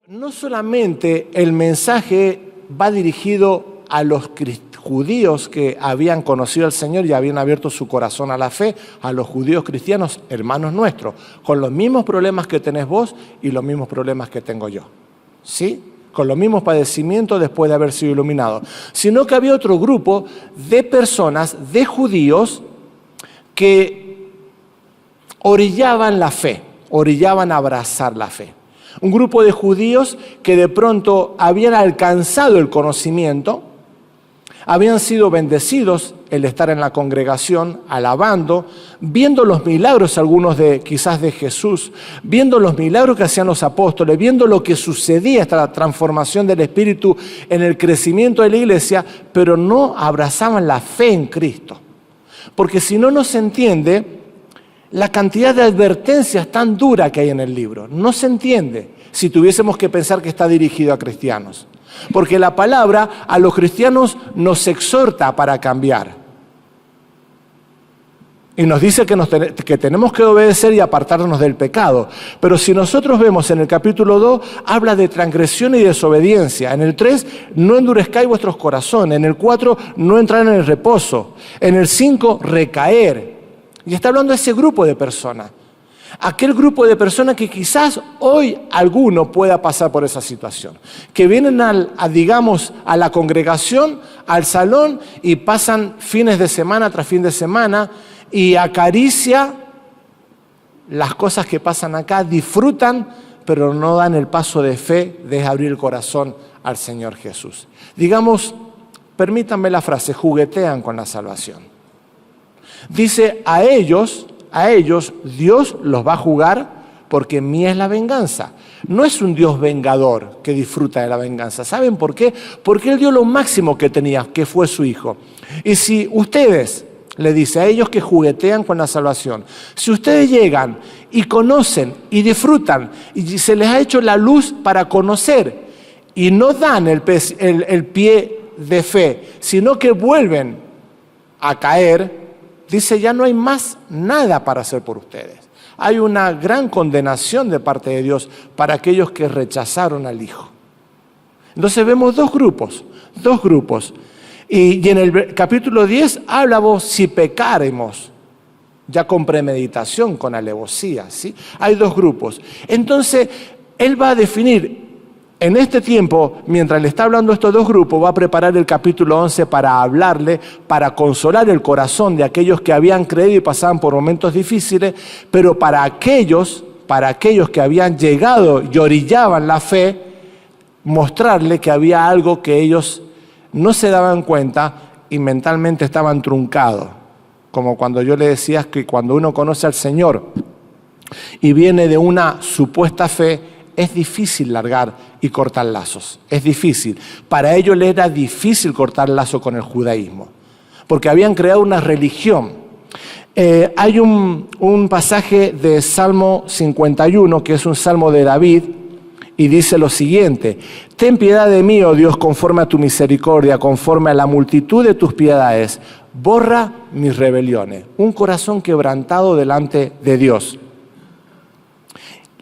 No solamente el mensaje va dirigido a los judíos que habían conocido al Señor y habían abierto su corazón a la fe, a los judíos cristianos, hermanos nuestros, con los mismos problemas que tenés vos y los mismos problemas que tengo yo, ¿sí? Con los mismos padecimientos después de haber sido iluminados, sino que había otro grupo de personas, de judíos, que orillaban la fe, orillaban a abrazar la fe. Un grupo de judíos que de pronto habían alcanzado el conocimiento, habían sido bendecidos el estar en la congregación, alabando, viendo los milagros, algunos quizás de Jesús, viendo los milagros que hacían los apóstoles, viendo lo que sucedía, esta transformación del Espíritu en el crecimiento de la iglesia, pero no abrazaban la fe en Cristo. Porque si no, no se entiende la cantidad de advertencias tan dura que hay en el libro. No se entiende si tuviésemos que pensar que está dirigido a cristianos. Porque la palabra a los cristianos nos exhorta para cambiar. Y nos dice que tenemos que obedecer y apartarnos del pecado. Pero si nosotros vemos en el capítulo 2, habla de transgresión y desobediencia. En el 3, no endurezcáis vuestros corazones. En el 4, no entrar en el reposo. En el 5, recaer. Y está hablando de ese grupo de personas. Aquel grupo de personas que quizás hoy alguno pueda pasar por esa situación. Que vienen digamos, a la congregación, al salón y pasan fines de semana tras fin de semana y acaricia las cosas que pasan acá, disfrutan, pero no dan el paso de fe de abrir el corazón al Señor Jesús. Digamos, permítanme la frase, juguetean con la salvación. Dice, a ellos Dios los va a jugar porque mía es la venganza. No es un Dios vengador que disfruta de la venganza. ¿Saben por qué? Porque Él dio lo máximo que tenía, que fue su Hijo. Y si ustedes, le dice a ellos que juguetean con la salvación, si ustedes llegan y conocen y disfrutan y se les ha hecho la luz para conocer y no dan el pie de fe, sino que vuelven a caer, dice, ya no hay más nada para hacer por ustedes. Hay una gran condenación de parte de Dios para aquellos que rechazaron al Hijo. Entonces vemos dos grupos. Y en el capítulo 10 habla vos si pecáremos, ya con premeditación, con alevosía, ¿sí? Hay dos grupos. Entonces, Él va a definir. En este tiempo, mientras le está hablando a estos dos grupos, va a preparar el capítulo 11 para hablarle, para consolar el corazón de aquellos que habían creído y pasaban por momentos difíciles, pero para aquellos que habían llegado y orillaban la fe, mostrarle que había algo que ellos no se daban cuenta y mentalmente estaban truncados. Como cuando yo le decía que cuando uno conoce al Señor y viene de una supuesta fe, es difícil largar y cortar lazos, es difícil. Para ellos les era difícil cortar lazo con el judaísmo, porque habían creado una religión. Hay un pasaje de Salmo 51, que es un salmo de David, y dice lo siguiente: ten piedad de mí, oh Dios, conforme a tu misericordia, conforme a la multitud de tus piedades, borra mis rebeliones. Un corazón quebrantado delante de Dios.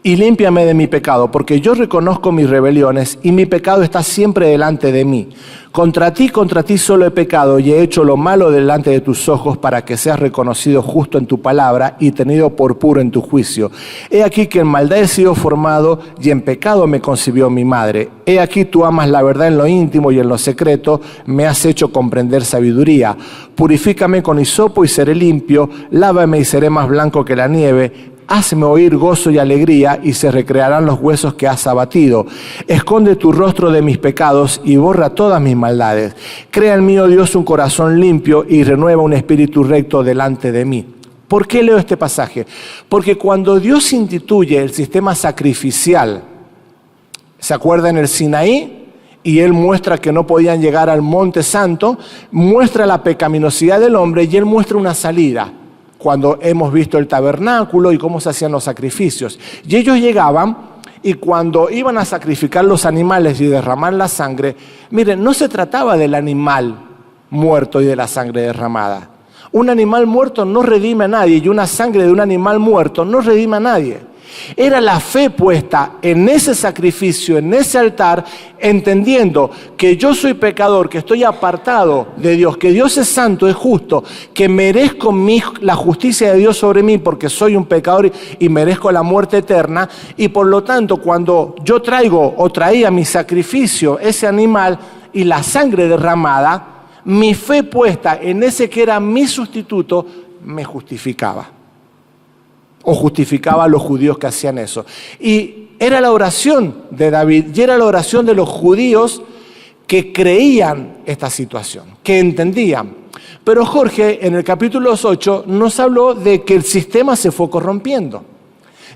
Y límpiame de mi pecado, porque yo reconozco mis rebeliones y mi pecado está siempre delante de mí. Contra ti solo he pecado y he hecho lo malo delante de tus ojos para que seas reconocido justo en tu palabra y tenido por puro en tu juicio. He aquí que en maldad he sido formado y en pecado me concibió mi madre. He aquí tú amas la verdad en lo íntimo y en lo secreto me has hecho comprender sabiduría. Purifícame con hisopo y seré limpio, lávame y seré más blanco que la nieve. Hazme oír gozo y alegría, y se recrearán los huesos que has abatido. Esconde tu rostro de mis pecados y borra todas mis maldades. Crea en mí, oh Dios, un corazón limpio y renueva un espíritu recto delante de mí. ¿Por qué leo este pasaje? Porque cuando Dios instituye el sistema sacrificial, ¿se acuerdan en el Sinaí? Y Él muestra que no podían llegar al Monte Santo, muestra la pecaminosidad del hombre y Él muestra una salida. Cuando hemos visto el tabernáculo y cómo se hacían los sacrificios. Y ellos llegaban y cuando iban a sacrificar los animales y derramar la sangre, miren, no se trataba del animal muerto y de la sangre derramada. Un animal muerto no redime a nadie y una sangre de un animal muerto no redime a nadie. Era la fe puesta en ese sacrificio, en ese altar, entendiendo que yo soy pecador, que estoy apartado de Dios, que Dios es santo, es justo, que merezco la justicia de Dios sobre mí porque soy un pecador y merezco la muerte eterna. Y por lo tanto, cuando yo traigo o traía mi sacrificio, ese animal y la sangre derramada, mi fe puesta en ese que era mi sustituto me justificaba. O justificaba a los judíos que hacían eso. Y era la oración de David y era la oración de los judíos que creían esta situación, que entendían. Pero Jorge, en el capítulo 8, nos habló de que el sistema se fue corrompiendo.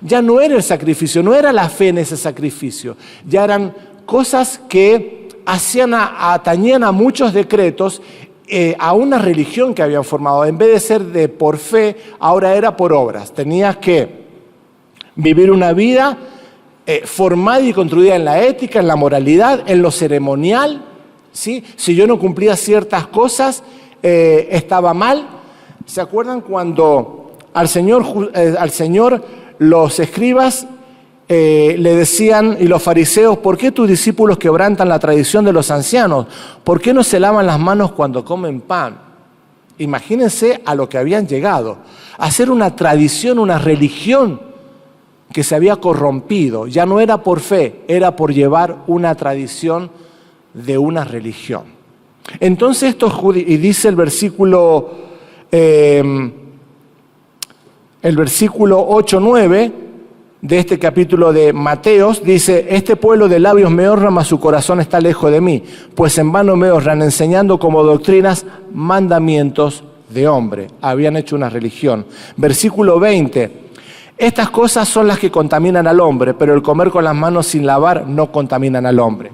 Ya no era el sacrificio, no era la fe en ese sacrificio. Ya eran cosas que atañían a muchos decretos, a una religión que habían formado. En vez de ser de por fe, ahora era por obras. Tenías que vivir una vida formada y construida en la ética, en la moralidad, en lo ceremonial, ¿sí? Si yo no cumplía ciertas cosas, estaba mal. ¿Se acuerdan cuando al Señor los escribas le decían, y los fariseos, ¿por qué tus discípulos quebrantan la tradición de los ancianos? ¿Por qué no se lavan las manos cuando comen pan? Imagínense a lo que habían llegado, a hacer una tradición, una religión que se había corrompido. Ya no era por fe, era por llevar una tradición de una religión. Entonces estos judíos, y dice el versículo 8-9, de este capítulo de Mateos, dice: este pueblo de labios me honra, mas su corazón está lejos de mí, pues en vano me honran, enseñando como doctrinas mandamientos de hombre. Habían hecho una religión. Versículo 20: estas cosas son las que contaminan al hombre, pero el comer con las manos sin lavar no contaminan al hombre.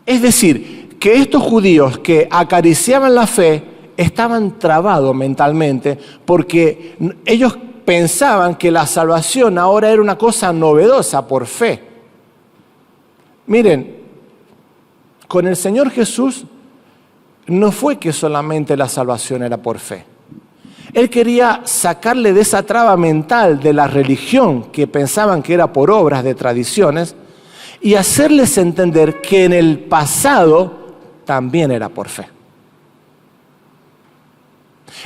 Es decir, que estos judíos que acariciaban la fe estaban trabados mentalmente porque ellos pensaban que la salvación ahora era una cosa novedosa por fe. Miren, con el Señor Jesús no fue que solamente la salvación era por fe. Él quería sacarle de esa traba mental de la religión que pensaban que era por obras de tradiciones y hacerles entender que en el pasado también era por fe.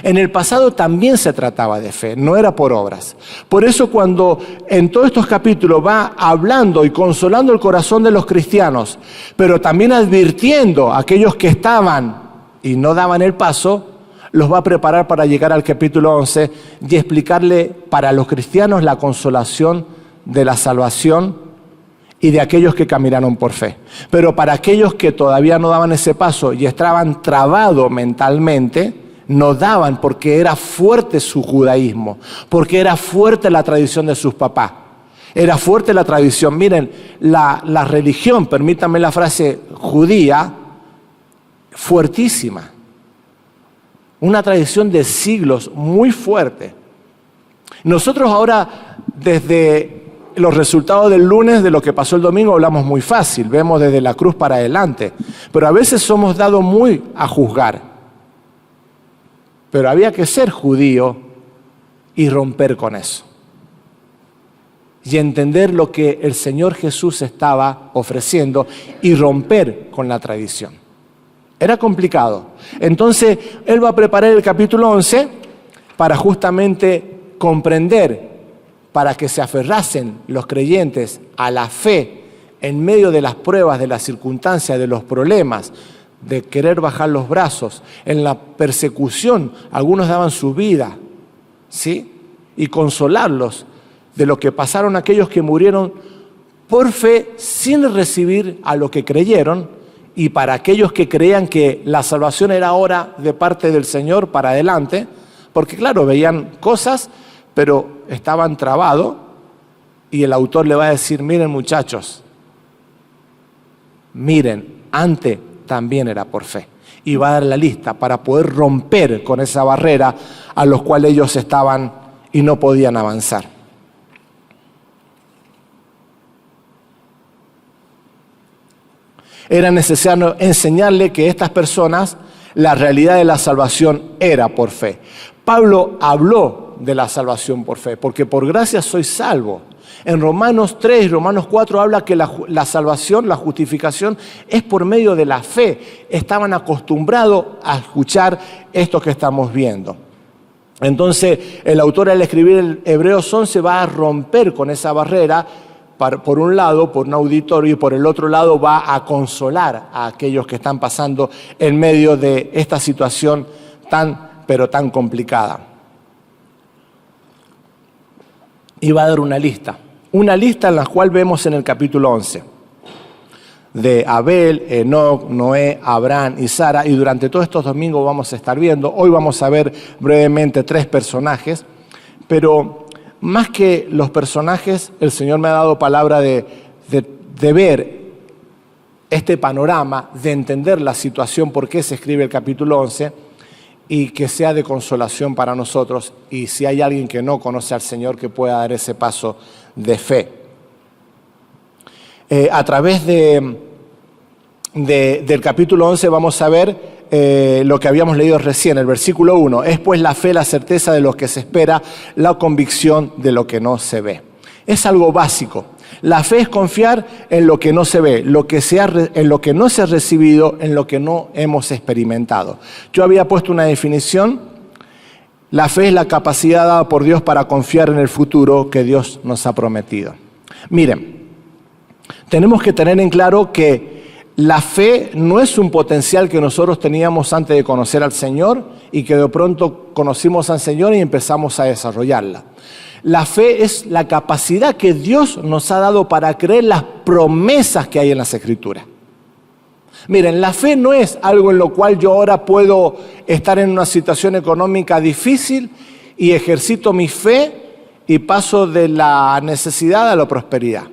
En el pasado también se trataba de fe, no era por obras. Por eso cuando en todos estos capítulos va hablando y consolando el corazón de los cristianos, pero también advirtiendo a aquellos que estaban y no daban el paso, los va a preparar para llegar al capítulo 11 y explicarle para los cristianos la consolación de la salvación y de aquellos que caminaron por fe. Pero para aquellos que todavía no daban ese paso y estaban trabados mentalmente, no daban porque era fuerte su judaísmo, porque era fuerte la tradición de sus papás, era fuerte la tradición. Miren, la religión, permítanme la frase judía, fuertísima, una tradición de siglos muy fuerte. Nosotros ahora, desde los resultados del lunes de lo que pasó el domingo, hablamos muy fácil, vemos desde la cruz para adelante, pero a veces somos dados muy a juzgar. Pero había que ser judío y romper con eso. Y entender lo que el Señor Jesús estaba ofreciendo y romper con la tradición. Era complicado. Entonces, Él va a preparar el capítulo 11 para justamente comprender, para que se aferrasen los creyentes a la fe en medio de las pruebas, de las circunstancias, de los problemas, de querer bajar los brazos, en la persecución, algunos daban su vida, ¿sí? Y consolarlos de lo que pasaron aquellos que murieron por fe sin recibir a lo que creyeron, y para aquellos que creían que la salvación era ahora de parte del Señor para adelante, porque claro, veían cosas, pero estaban trabados, y el autor le va a decir: miren muchachos, miren, antes también era por fe. Y va a dar la lista para poder romper con esa barrera a los cuales ellos estaban y no podían avanzar. Era necesario enseñarle que estas personas, la realidad de la salvación era por fe. Pablo habló de la salvación por fe, porque por gracia soy salvo. En Romanos 3 y Romanos 4 habla que la salvación, la justificación, es por medio de la fe. Estaban acostumbrados a escuchar esto que estamos viendo. Entonces, el autor al escribir el Hebreos 11 va a romper con esa barrera, por un lado, por un auditorio, y por el otro lado va a consolar a aquellos que están pasando en medio de esta situación pero tan complicada. Y va a dar una lista en la cual vemos en el capítulo 11, de Abel, Enoc, Noé, Abraham y Sara, y durante todos estos domingos vamos a estar viendo. Hoy vamos a ver brevemente 3 personajes, pero más que los personajes, el Señor me ha dado palabra de ver este panorama, de entender la situación, por qué se escribe el capítulo 11, y que sea de consolación para nosotros, y si hay alguien que no conoce al Señor, que pueda dar ese paso de fe. A través del capítulo 11 vamos a ver lo que habíamos leído recién, el versículo 1. Es pues la fe, la certeza de lo que se espera, la convicción de lo que no se ve. Es algo básico. La fe es confiar en lo que no se ve, en lo que no se ha recibido, en lo que no hemos experimentado. Yo había puesto una definición. La fe es la capacidad dada por Dios para confiar en el futuro que Dios nos ha prometido. Miren, tenemos que tener en claro que la fe no es un potencial que nosotros teníamos antes de conocer al Señor y que de pronto conocimos al Señor y empezamos a desarrollarla. La fe es la capacidad que Dios nos ha dado para creer las promesas que hay en las Escrituras. Miren, la fe no es algo en lo cual yo ahora puedo estar en una situación económica difícil y ejercito mi fe y paso de la necesidad a la prosperidad.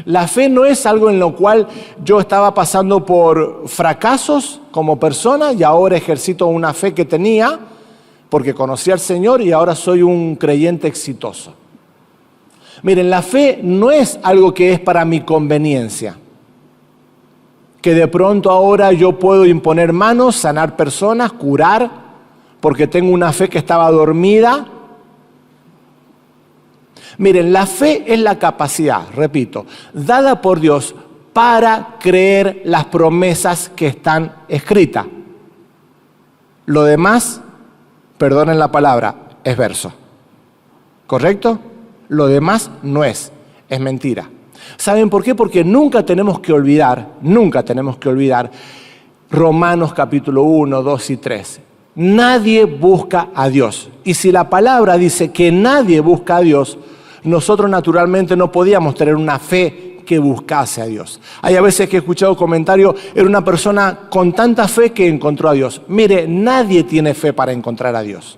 La fe no es algo en lo cual yo estaba pasando por fracasos como persona y ahora ejercito una fe que tenía porque conocí al Señor y ahora soy un creyente exitoso. Miren, la fe no es algo que es para mi conveniencia, que de pronto ahora yo puedo imponer manos, sanar personas, curar, porque tengo una fe que estaba dormida. Miren, la fe es la capacidad, repito, dada por Dios para creer las promesas que están escritas. Lo demás, perdonen la palabra, es verso. ¿Correcto? Lo demás no es mentira. ¿Saben por qué? Porque nunca tenemos que olvidar Romanos capítulo 1, 2 y 3. Nadie busca a Dios. Y si la palabra dice que nadie busca a Dios, nosotros naturalmente no podíamos tener una fe que buscase a Dios. Hay a veces que he escuchado comentarios, era una persona con tanta fe que encontró a Dios. Mire, nadie tiene fe para encontrar a Dios.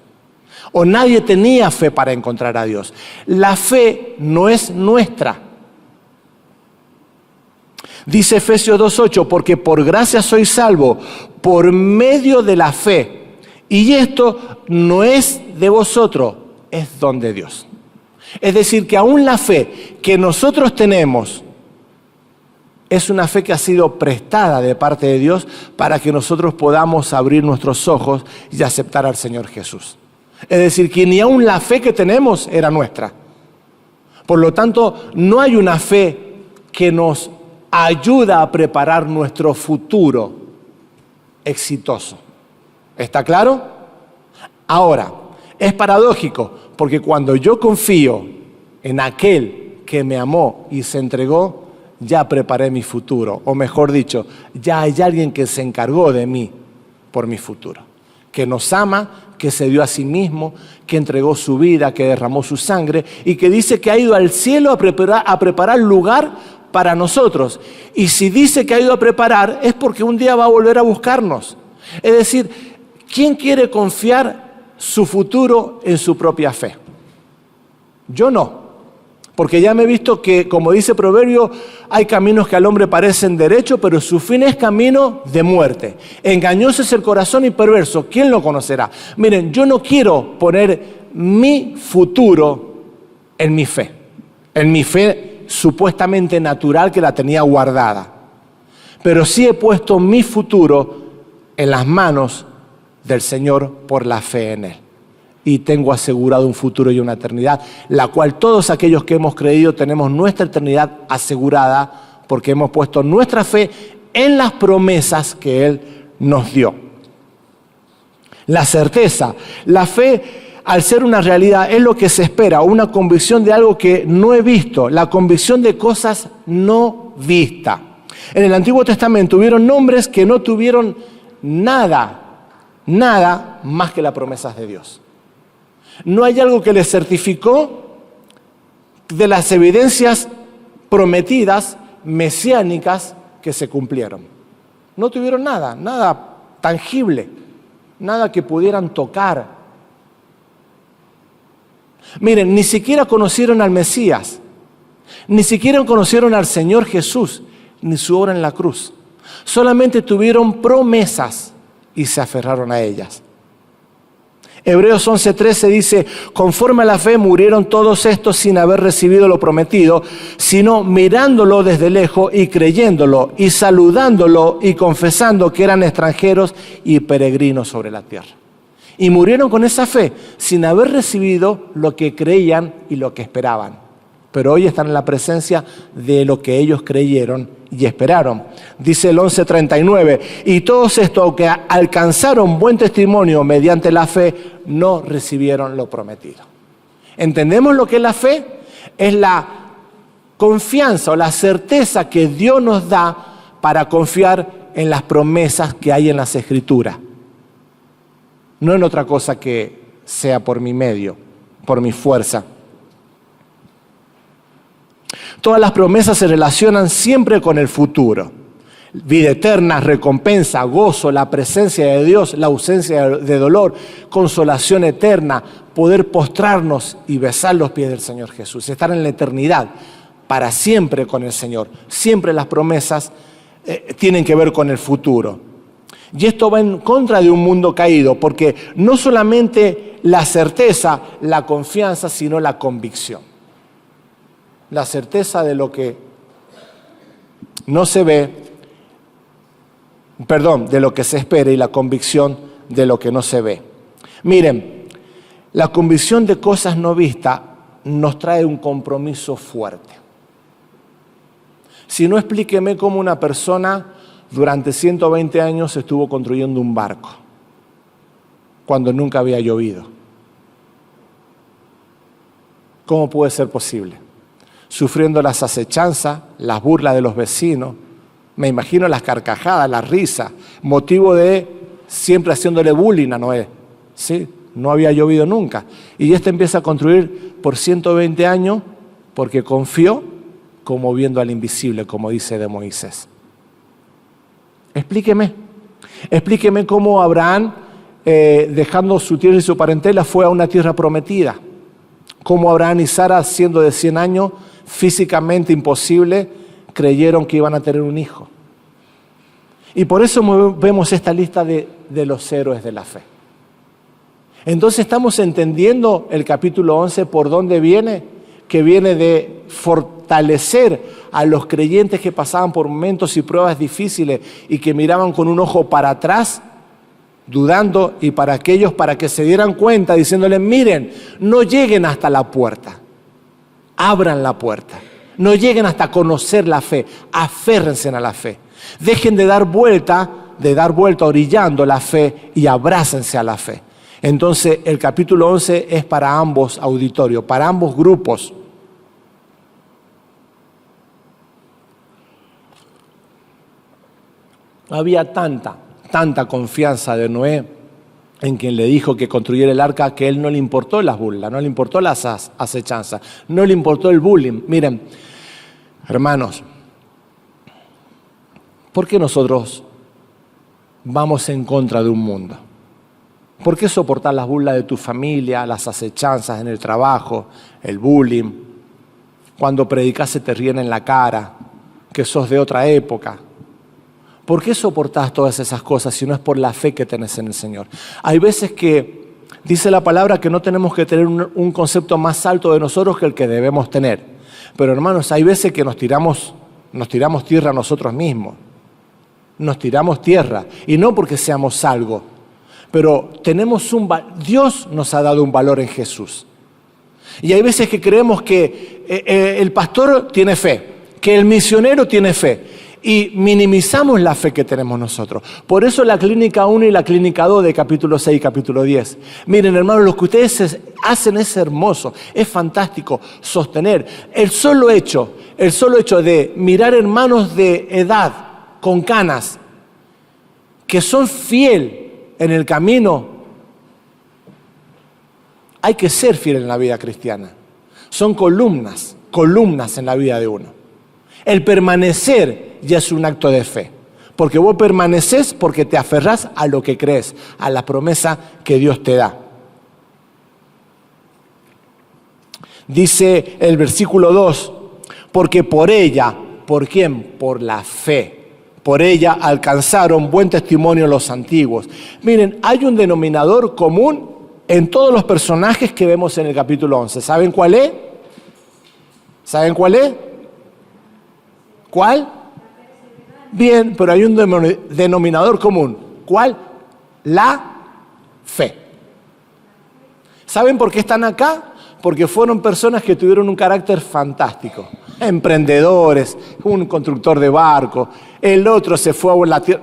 O nadie tenía fe para encontrar a Dios. La fe no es nuestra. Dice Efesios 2:8, porque por gracia soy salvo, por medio de la fe. Y esto no es de vosotros, es don de Dios. Es decir, que aún la fe que nosotros tenemos es una fe que ha sido prestada de parte de Dios para que nosotros podamos abrir nuestros ojos y aceptar al Señor Jesús. Es decir, que ni aún la fe que tenemos era nuestra. Por lo tanto, no hay una fe que nos ayuda a preparar nuestro futuro exitoso. ¿Está claro? Ahora, es paradójico, porque cuando yo confío en aquel que me amó y se entregó, ya preparé mi futuro. O mejor dicho, ya hay alguien que se encargó de mí por mi futuro. Que nos ama, que se dio a sí mismo, que entregó su vida, que derramó su sangre y que dice que ha ido al cielo a preparar lugar para nosotros. Y si dice que ha ido a preparar, es porque un día va a volver a buscarnos. Es decir, ¿quién quiere confiar su futuro en su propia fe? Yo no. Porque ya me he visto que, como dice Proverbio, hay caminos que al hombre parecen derechos, pero su fin es camino de muerte. Engañoso es el corazón y perverso. ¿Quién lo conocerá? Miren, yo no quiero poner mi futuro en mi fe supuestamente natural que la tenía guardada. Pero sí he puesto mi futuro en las manos del Señor por la fe en Él. y tengo asegurado un futuro y una eternidad, la cual todos aquellos que hemos creído tenemos nuestra eternidad asegurada porque hemos puesto nuestra fe en las promesas que Él nos dio. La certeza, la fe, al ser una realidad, es lo que se espera, una convicción de algo que no he visto, la convicción de cosas no vistas. En el Antiguo Testamento hubieron nombres que no tuvieron nada más que las promesas de Dios. No hay algo que les certificó de las evidencias prometidas, mesiánicas, que se cumplieron. No tuvieron nada tangible, nada que pudieran tocar. Miren, ni siquiera conocieron al Mesías, ni siquiera conocieron al Señor Jesús, ni su obra en la cruz. Solamente tuvieron promesas y se aferraron a ellas. Hebreos 11:13 dice, conforme a la fe murieron todos estos sin haber recibido lo prometido, sino mirándolo desde lejos y creyéndolo y saludándolo y confesando que eran extranjeros y peregrinos sobre la tierra. Y murieron con esa fe sin haber recibido lo que creían y lo que esperaban. Pero hoy están en la presencia de lo que ellos creyeron y esperaron. Dice el 11:39, y todos estos que alcanzaron buen testimonio mediante la fe, no recibieron lo prometido. ¿Entendemos lo que es la fe? Es la confianza o la certeza que Dios nos da para confiar en las promesas que hay en las Escrituras. No en otra cosa que sea por mi medio, por mi fuerza. Todas las promesas se relacionan siempre con el futuro. Vida eterna, recompensa, gozo, la presencia de Dios, la ausencia de dolor, consolación eterna, poder postrarnos y besar los pies del Señor Jesús, estar en la eternidad para siempre con el Señor. Siempre las promesas tienen que ver con el futuro. Y esto va en contra de un mundo caído, porque no solamente la certeza, la confianza, sino la convicción. La certeza de lo que no se ve, de lo que se espera, y la convicción de lo que no se ve. Miren, la convicción de cosas no vistas nos trae un compromiso fuerte. Si no, explíqueme cómo una persona durante 120 años estuvo construyendo un barco cuando nunca había llovido. ¿Cómo puede ser posible? Sufriendo las acechanzas, las burlas de los vecinos, me imagino las carcajadas, las risas, motivo de siempre haciéndole bullying a Noé. ¿Sí? No había llovido nunca. Y empieza a construir por 120 años porque confió como viendo al invisible, como dice de Moisés. Explíqueme cómo Abraham, dejando su tierra y su parentela, fue a una tierra prometida. Cómo Abraham y Sara, siendo de 100 años, físicamente imposible, creyeron que iban a tener un hijo. Y por eso vemos esta lista de los héroes de la fe. Entonces estamos entendiendo el capítulo 11 por dónde viene, que viene de fortalecer a los creyentes que pasaban por momentos y pruebas difíciles y que miraban con un ojo para atrás, dudando, y para aquellos para que se dieran cuenta, diciéndoles, miren, no lleguen hasta la puerta, abran la puerta, no lleguen hasta conocer la fe, aférrense a la fe, dejen de dar vuelta orillando la fe y abrácense a la fe. Entonces el capítulo 11 es para ambos auditorios, para ambos grupos. Había tanta confianza de Noé en quien le dijo que construyera el arca, que a él no le importó las burlas, no le importó las acechanzas, no le importó el bullying. Miren, hermanos, ¿por qué nosotros vamos en contra de un mundo? ¿Por qué soportar las burlas de tu familia, las acechanzas en el trabajo, el bullying? Cuando predicas se te ríen en la cara, que sos de otra época. ¿Por qué soportás todas esas cosas si no es por la fe que tenés en el Señor? Hay veces que dice la palabra que no tenemos que tener un concepto más alto de nosotros que el que debemos tener. Pero hermanos, hay veces que nos tiramos tierra a nosotros mismos. Nos tiramos tierra. Y no porque seamos algo, Pero Dios nos ha dado un valor en Jesús. Y hay veces que creemos que el pastor tiene fe, que el misionero tiene fe, y minimizamos la fe que tenemos nosotros. Por eso la clínica 1 y la clínica 2 de capítulo 6 y capítulo 10. Miren, hermanos, lo que ustedes hacen es hermoso, es fantástico, sostener. El solo hecho de mirar hermanos de edad, con canas, que son fieles en el camino. Hay que ser fiel en la vida cristiana. Son columnas en la vida de uno. El permanecer ya es un acto de fe. Porque vos permaneces porque te aferrás a lo que crees, a la promesa que Dios te da. Dice el versículo 2, porque por ella, ¿por quién? Por la fe. Por ella alcanzaron buen testimonio los antiguos. Miren, hay un denominador común en todos los personajes que vemos en el capítulo 11. ¿Saben cuál es? ¿Saben cuál es? ¿Cuál? Bien, pero hay un denominador común. ¿Cuál? La fe. ¿Saben por qué están acá? Porque fueron personas que tuvieron un carácter fantástico. Emprendedores, un constructor de barco, el otro se fue a la tierra.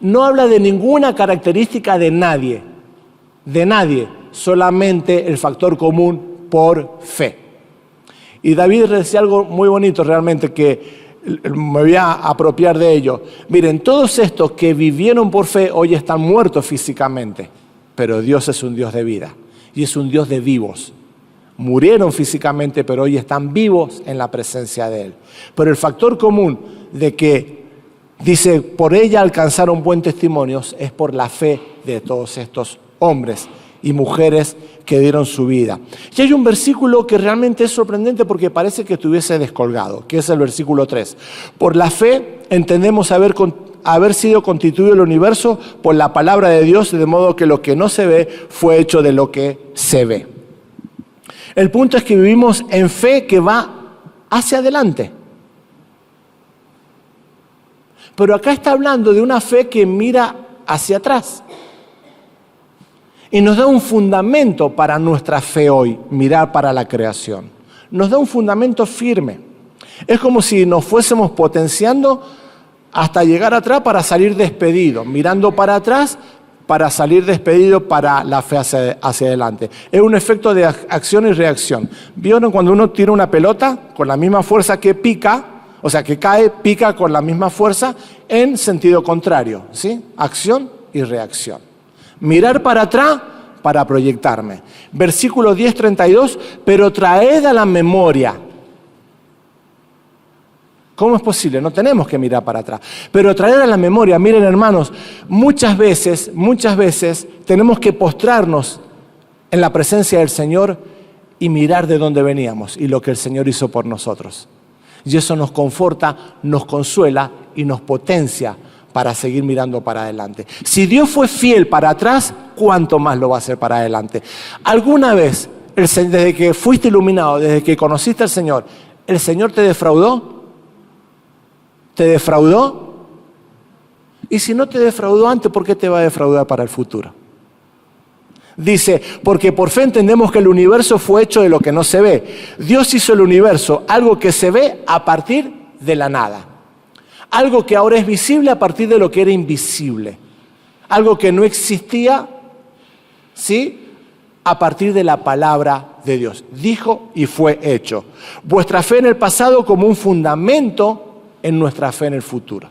No habla de ninguna característica de nadie, solamente el factor común por fe. Y David decía algo muy bonito realmente, que me voy a apropiar de ello. Miren, todos estos que vivieron por fe hoy están muertos físicamente, pero Dios es un Dios de vida y es un Dios de vivos. Murieron físicamente, pero hoy están vivos en la presencia de Él. Pero el factor común de que dice, por ella alcanzaron buen testimonios, es por la fe de todos estos hombres y mujeres que dieron su vida. Y hay un versículo que realmente es sorprendente porque parece que estuviese descolgado, que es el versículo 3. Por la fe entendemos haber sido constituido el universo por la palabra de Dios, de modo que lo que no se ve fue hecho de lo que se ve. El punto es que vivimos en fe que va hacia adelante. Pero acá está hablando de una fe que mira hacia atrás. Y nos da un fundamento para nuestra fe hoy, mirar para la creación. Nos da un fundamento firme. Es como si nos fuésemos potenciando hasta llegar atrás para salir despedidos, mirando para atrás para salir despedido para la fe hacia adelante. Es un efecto de acción y reacción. ¿Vieron cuando uno tira una pelota con la misma fuerza que pica? O sea, que cae, pica con la misma fuerza en sentido contrario, ¿sí? Acción y reacción. Mirar para atrás para proyectarme. Versículo 10:32, pero traed a la memoria. ¿Cómo es posible? No tenemos que mirar para atrás. Pero traer a la memoria, miren hermanos, muchas veces tenemos que postrarnos en la presencia del Señor y mirar de dónde veníamos y lo que el Señor hizo por nosotros. Y eso nos conforta, nos consuela y nos potencia para seguir mirando para adelante. Si Dios fue fiel para atrás, ¿cuánto más lo va a hacer para adelante? ¿Alguna vez, desde que fuiste iluminado, desde que conociste al Señor, el Señor te defraudó? ¿Te defraudó? Y si no te defraudó antes, ¿por qué te va a defraudar para el futuro? Dice, porque por fe entendemos que el universo fue hecho de lo que no se ve. Dios hizo el universo, algo que se ve a partir de la nada. Algo que ahora es visible a partir de lo que era invisible. Algo que no existía, ¿sí? A partir de la palabra de Dios. Dijo y fue hecho. Vuestra fe en el pasado como un fundamento en nuestra fe en el futuro.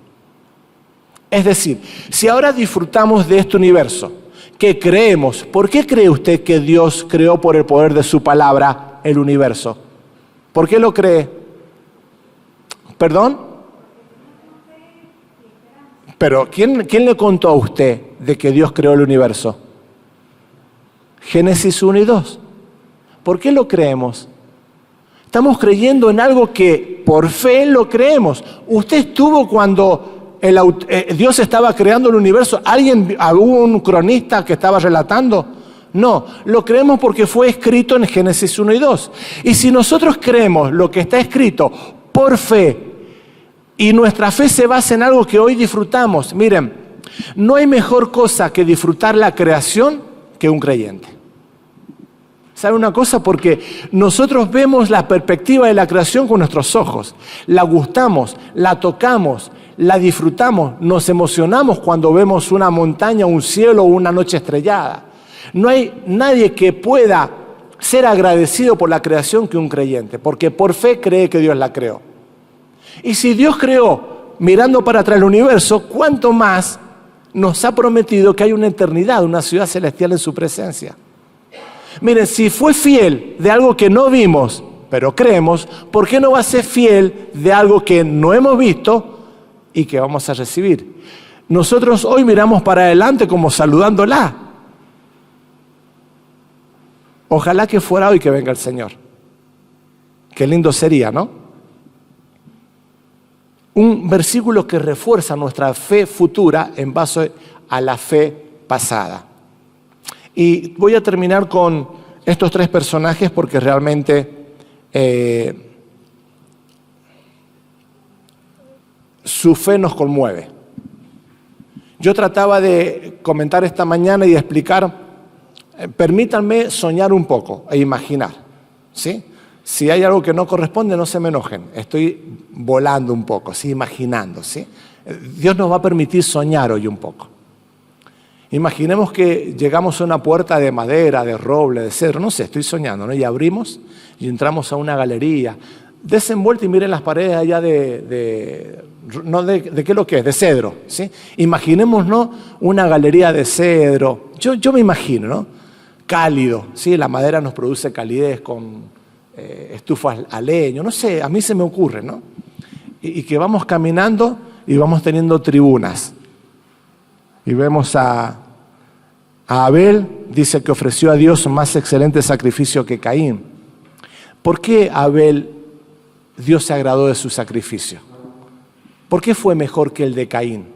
Es decir, si ahora disfrutamos de este universo, que creemos, ¿por qué cree usted que Dios creó por el poder de su palabra el universo? ¿Por qué lo cree? ¿Perdón? Pero ¿quién le contó a usted de que Dios creó el universo? Génesis 1 y 2. ¿Por qué lo creemos? Estamos creyendo en algo que por fe lo creemos. Usted estuvo cuando Dios estaba creando el universo. ¿Hubo un cronista que estaba relatando? No, lo creemos porque fue escrito en Génesis 1 y 2. Y si nosotros creemos lo que está escrito por fe, y nuestra fe se basa en algo que hoy disfrutamos. Miren, No hay mejor cosa que disfrutar la creación que un creyente. ¿Sabe una cosa? Porque nosotros vemos la perspectiva de la creación con nuestros ojos. La gustamos, la tocamos, la disfrutamos, nos emocionamos cuando vemos una montaña, un cielo o una noche estrellada. No hay nadie que pueda ser agradecido por la creación que un creyente, porque por fe cree que Dios la creó. Y si Dios creó mirando para atrás el universo, ¿cuánto más nos ha prometido que hay una eternidad, una ciudad celestial en su presencia? Miren, si fue fiel de algo que no vimos, pero creemos, ¿por qué no va a ser fiel de algo que no hemos visto y que vamos a recibir? Nosotros hoy miramos para adelante como saludándola. Ojalá que fuera hoy que venga el Señor. Qué lindo sería, ¿no? Un versículo que refuerza nuestra fe futura en base a la fe pasada. Y voy a terminar con estos tres personajes porque realmente su fe nos conmueve. Yo trataba de comentar esta mañana y de explicar, permítanme soñar un poco e imaginar, ¿sí? Si hay algo que no corresponde, no se me enojen. Estoy volando un poco, ¿sí? Imaginando, ¿sí? Dios nos va a permitir soñar hoy un poco. Imaginemos que llegamos a una puerta de madera, de roble, de cedro, no sé, estoy soñando, ¿no? Y abrimos y entramos a una galería. Desenvuelta y miren las paredes allá ¿de qué es lo que es? De cedro, ¿sí? Imaginémonos una galería de cedro. Yo me imagino, ¿no? Cálido, ¿sí? La madera nos produce calidez con estufas a leño, no sé, a mí se me ocurre, ¿no? Y que vamos caminando y vamos teniendo tribunas. Y vemos a Abel, dice que ofreció a Dios más excelente sacrificio que Caín. ¿Por qué Abel, Dios se agradó de su sacrificio? ¿Por qué fue mejor que el de Caín?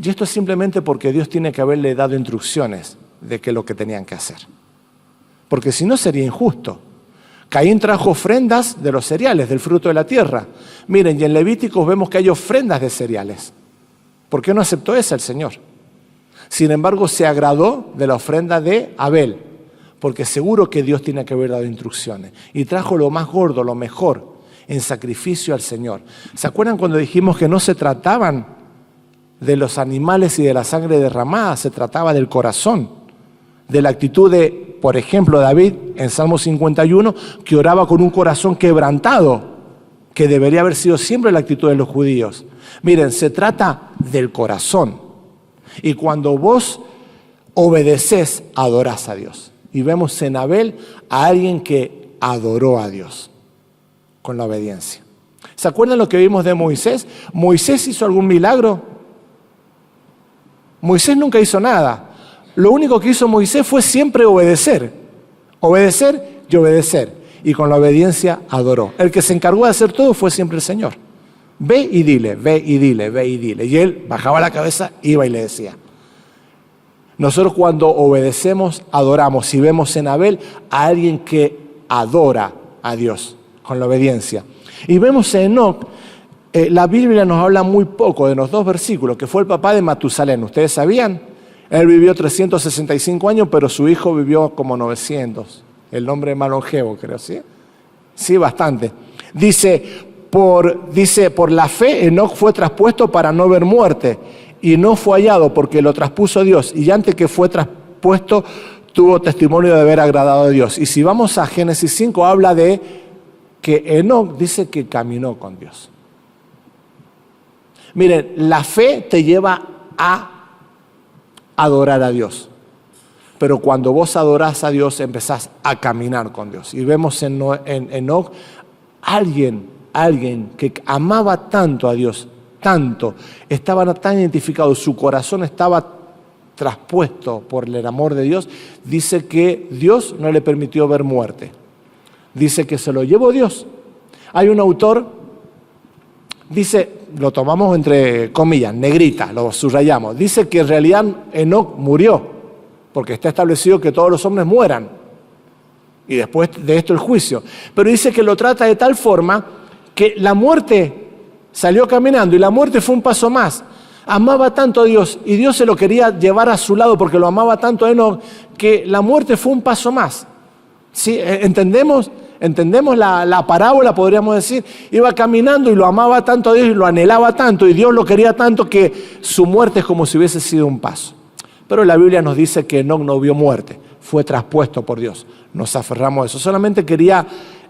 Y esto es simplemente porque Dios tiene que haberle dado instrucciones de qué es lo que tenían que hacer. Porque si no sería injusto. Caín trajo ofrendas de los cereales, del fruto de la tierra. Miren, y en Levíticos vemos que hay ofrendas de cereales. ¿Por qué no aceptó esa el Señor? Sin embargo, se agradó de la ofrenda de Abel, porque seguro que Dios tiene que haber dado instrucciones. Y trajo lo más gordo, lo mejor, en sacrificio al Señor. ¿Se acuerdan cuando dijimos que no se trataban de los animales y de la sangre derramada? Se trataba del corazón, de la actitud de, por ejemplo, David en Salmo 51, que oraba con un corazón quebrantado, que debería haber sido siempre la actitud de los judíos. Miren, se trata del corazón. Y cuando vos obedeces, adorás a Dios. Y vemos en Abel a alguien que adoró a Dios con la obediencia. ¿Se acuerdan lo que vimos de Moisés? ¿Moisés hizo algún milagro? Moisés nunca hizo nada. Lo único que hizo Moisés fue siempre obedecer. Obedecer y obedecer. Y con la obediencia adoró. El que se encargó de hacer todo fue siempre el Señor. Ve y dile, ve y dile, ve y dile. Y él bajaba la cabeza, iba y le decía. Nosotros cuando obedecemos, adoramos. Y vemos en Abel a alguien que adora a Dios con la obediencia. Y vemos en Enoc, la Biblia nos habla muy poco de los dos versículos, que fue el papá de Matusalén. ¿Ustedes sabían? Él vivió 365 años, pero su hijo vivió como 900. El nombre más longevo, creo, ¿sí? Sí, bastante. Dice, por la fe, Enoc fue traspuesto para no ver muerte, y no fue hallado porque lo traspuso Dios, y antes que fue traspuesto, tuvo testimonio de haber agradado a Dios. Y si vamos a Génesis 5, habla de que Enoc dice que caminó con Dios. Miren, la fe te lleva a adorar a Dios. Pero cuando vos adorás a Dios, empezás a caminar con Dios. Y vemos en Enoc alguien que amaba tanto a Dios, tanto, estaba tan identificado, su corazón estaba traspuesto por el amor de Dios, dice que Dios no le permitió ver muerte. Dice que se lo llevó Dios. Hay un autor, dice, lo tomamos entre comillas, negrita, lo subrayamos, dice que en realidad Enoc murió, porque está establecido que todos los hombres mueran, y después de esto el juicio. Pero dice que lo trata de tal forma que la muerte salió caminando, y la muerte fue un paso más. Amaba tanto a Dios y Dios se lo quería llevar a su lado porque lo amaba tanto a Enoc que la muerte fue un paso más. ¿Sí? ¿Entendemos la parábola, podríamos decir? Iba caminando y lo amaba tanto a Dios y lo anhelaba tanto y Dios lo quería tanto que su muerte es como si hubiese sido un paso. Pero la Biblia nos dice que Enoc no vio muerte, fue traspuesto por Dios. Nos aferramos a eso. Solamente quería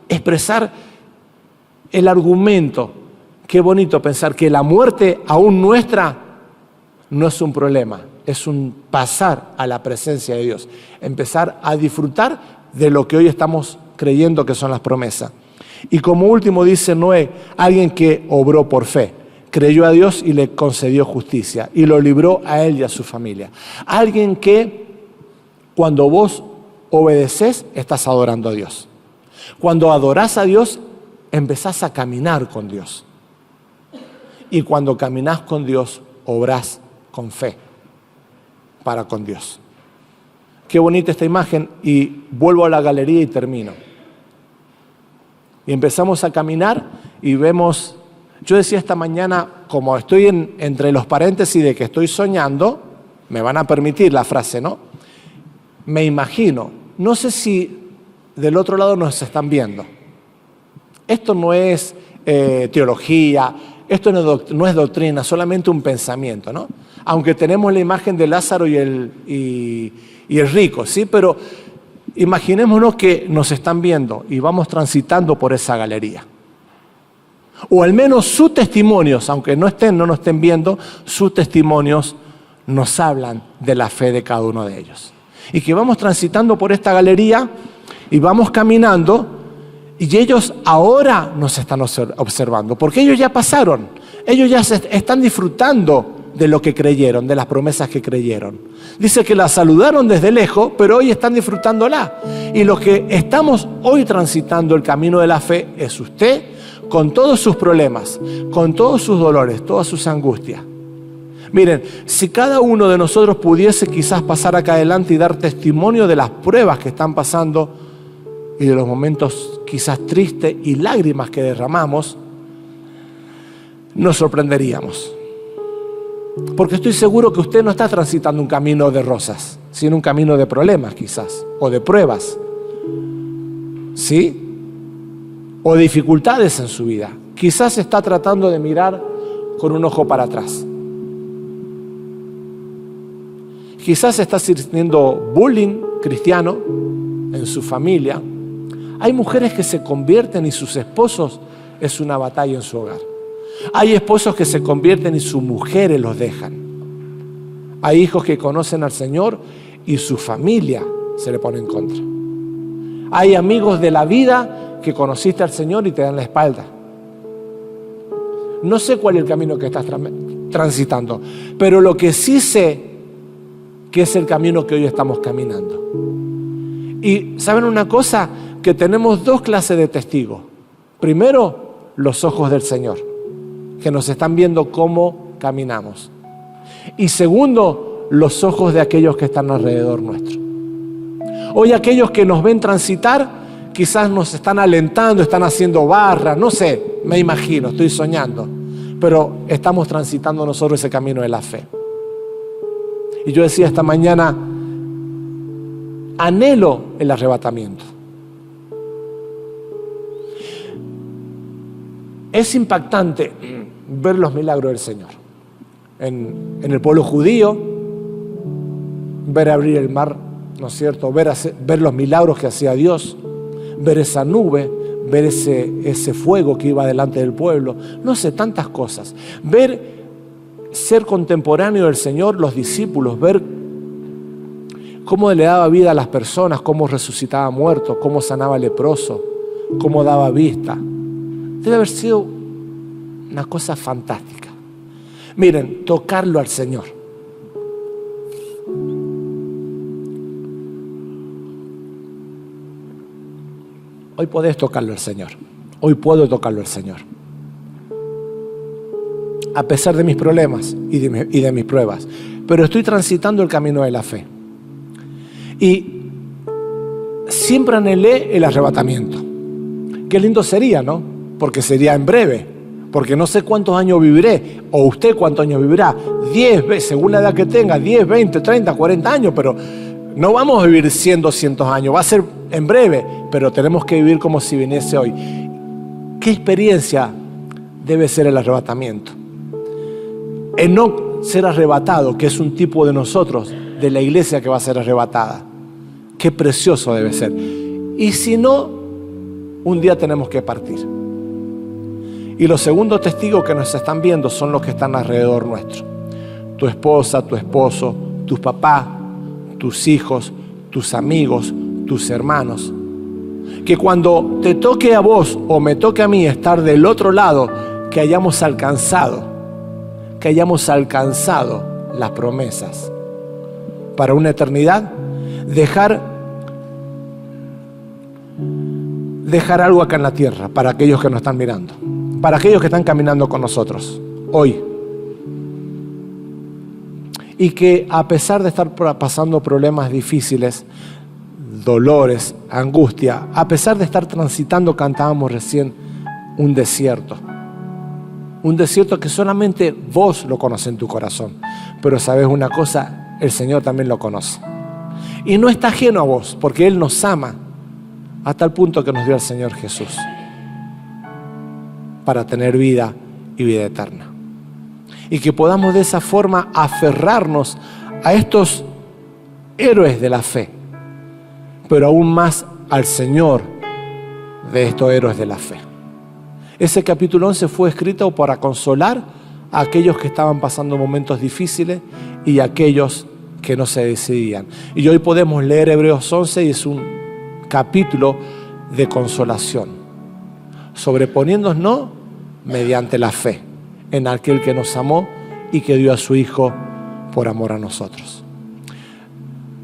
expresar el argumento. Qué bonito pensar que la muerte aún nuestra no es un problema, es un pasar a la presencia de Dios, empezar a disfrutar de lo que hoy estamos creyendo que son las promesas. Y como último dice Noé, alguien que obró por fe, creyó a Dios y le concedió justicia y lo libró a él y a su familia. Alguien que cuando vos obedeces estás adorando a Dios. Cuando adorás a Dios empezás a caminar con Dios. Y cuando caminás con Dios obrás con fe para con Dios. Qué bonita esta imagen y vuelvo a la galería y termino. Y empezamos a caminar y vemos, yo decía esta mañana, como estoy entre los paréntesis de que estoy soñando, me van a permitir la frase, ¿no? Me imagino, no sé si del otro lado nos están viendo. Esto no es teología, esto no es doctrina, solamente un pensamiento, ¿no? Aunque tenemos la imagen de Lázaro y el rico, ¿sí? Pero imaginémonos que nos están viendo y vamos transitando por esa galería. O al menos sus testimonios, aunque no nos estén viendo, sus testimonios nos hablan de la fe de cada uno de ellos. Y que vamos transitando por esta galería y vamos caminando y ellos ahora nos están observando, porque ellos ya pasaron, ellos ya están disfrutando de lo que creyeron, de las promesas que creyeron. Dice que la saludaron desde lejos, pero hoy están disfrutándola. Y los que estamos hoy transitando el camino de la fe es usted, con todos sus problemas, con todos sus dolores, todas sus angustias. Miren, si cada uno de nosotros pudiese quizás pasar acá adelante y dar testimonio de las pruebas que están pasando y de los momentos quizás tristes y lágrimas que derramamos, nos sorprenderíamos. Porque estoy seguro que usted no está transitando un camino de rosas, sino un camino de problemas quizás, o de pruebas, ¿sí? O dificultades en su vida. Quizás está tratando de mirar con un ojo para atrás. Quizás está sintiendo bullying cristiano en su familia. Hay mujeres que se convierten y sus esposos es una batalla en su hogar. Hay esposos que se convierten y sus mujeres los dejan. Hay hijos que conocen al Señor y su familia se le pone en contra. Hay amigos de la vida que conociste al Señor y te dan la espalda. No sé cuál es el camino que estás transitando, pero lo que sí sé que es el camino que hoy estamos caminando. Y ¿saben una cosa? Que tenemos dos clases de testigos. Primero, los ojos del Señor, que nos están viendo cómo caminamos. Y segundo, los ojos de aquellos que están alrededor nuestro. Hoy aquellos que nos ven transitar, quizás nos están alentando, están haciendo barra, no sé, me imagino, estoy soñando. Pero estamos transitando nosotros ese camino de la fe. Y yo decía esta mañana, anhelo el arrebatamiento. Es impactante ver los milagros del Señor. En el pueblo judío, ver abrir el mar, ¿no es cierto? Ver los milagros que hacía Dios, ver esa nube, ver ese fuego que iba delante del pueblo, no sé, tantas cosas. Ser contemporáneo del Señor, los discípulos, ver cómo le daba vida a las personas, cómo resucitaba muertos, cómo sanaba leproso, cómo daba vista. Debe haber sido una cosa fantástica. Miren, tocarlo al Señor. Hoy podés tocarlo al Señor. Hoy puedo tocarlo al Señor. A pesar de mis problemas y de mis pruebas. Pero estoy transitando el camino de la fe. Y siempre anhelé el arrebatamiento. Qué lindo sería, ¿no? Porque sería en breve. porque no sé cuántos años viviré, o usted cuántos años vivirá, 10, según la edad que tenga, 10, 20, 30, 40 años, pero no vamos a vivir 100, 200 años, va a ser en breve, pero tenemos que vivir como si viniese hoy. ¿Qué experiencia debe ser el arrebatamiento? El no ser arrebatado, que es un tipo de nosotros, de la iglesia que va a ser arrebatada. Qué precioso debe ser. Y si no, un día tenemos que partir. Y los segundos testigos que nos están viendo son los que están alrededor nuestro. Tu esposa, tu esposo, tus papás, tus hijos, tus amigos, tus hermanos. Que cuando te toque a vos o me toque a mí estar del otro lado, que hayamos alcanzado las promesas para una eternidad, dejar algo acá en la tierra para aquellos que nos están mirando, para aquellos que están caminando con nosotros hoy. Y que a pesar de estar pasando problemas difíciles, dolores, angustia, a pesar de estar transitando, cantábamos recién, un desierto que solamente vos lo conoces en tu corazón, pero sabes una cosa, el Señor también lo conoce y no está ajeno a vos, porque Él nos ama hasta el punto que nos dio el Señor Jesús para tener vida y vida eterna, y que podamos de esa forma aferrarnos a estos héroes de la fe, pero aún más al Señor de estos héroes de la fe. Ese capítulo 11 fue escrito para consolar a aquellos que estaban pasando momentos difíciles y a aquellos que no se decidían. Y hoy podemos leer Hebreos 11 y es un capítulo de consolación, sobreponiéndonos mediante la fe en aquel que nos amó y que dio a su Hijo por amor a nosotros.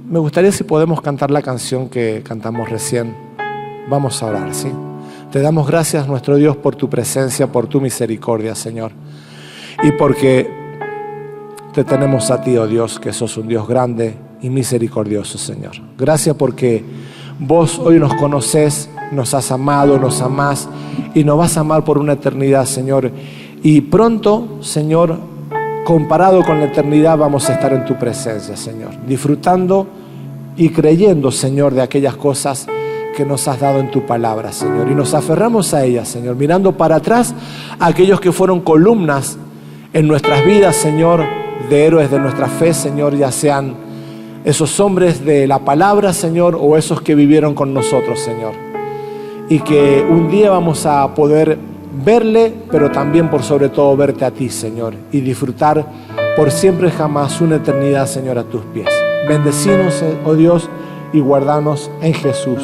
Me gustaría si podemos cantar la canción que cantamos recién. Vamos a orar, ¿sí? Te damos gracias, nuestro Dios, por tu presencia, por tu misericordia, Señor. Y porque te tenemos a ti, oh Dios, que sos un Dios grande y misericordioso, Señor. Gracias porque vos hoy nos conocés, nos has amado, nos amás y nos vas a amar por una eternidad, Señor. Y pronto, Señor, comparado con la eternidad, vamos a estar en tu presencia, Señor, disfrutando y creyendo, Señor, de aquellas cosas que nos has dado en tu palabra, Señor. Y nos aferramos a ellas, Señor, mirando para atrás a aquellos que fueron columnas en nuestras vidas, Señor, de héroes de nuestra fe, Señor, ya sean esos hombres de la palabra, Señor, o esos que vivieron con nosotros, Señor. Y que un día vamos a poder verle, pero también por sobre todo verte a ti, Señor, y disfrutar por siempre jamás una eternidad, Señor, a tus pies. Bendecinos, oh Dios, y guardanos en Jesús.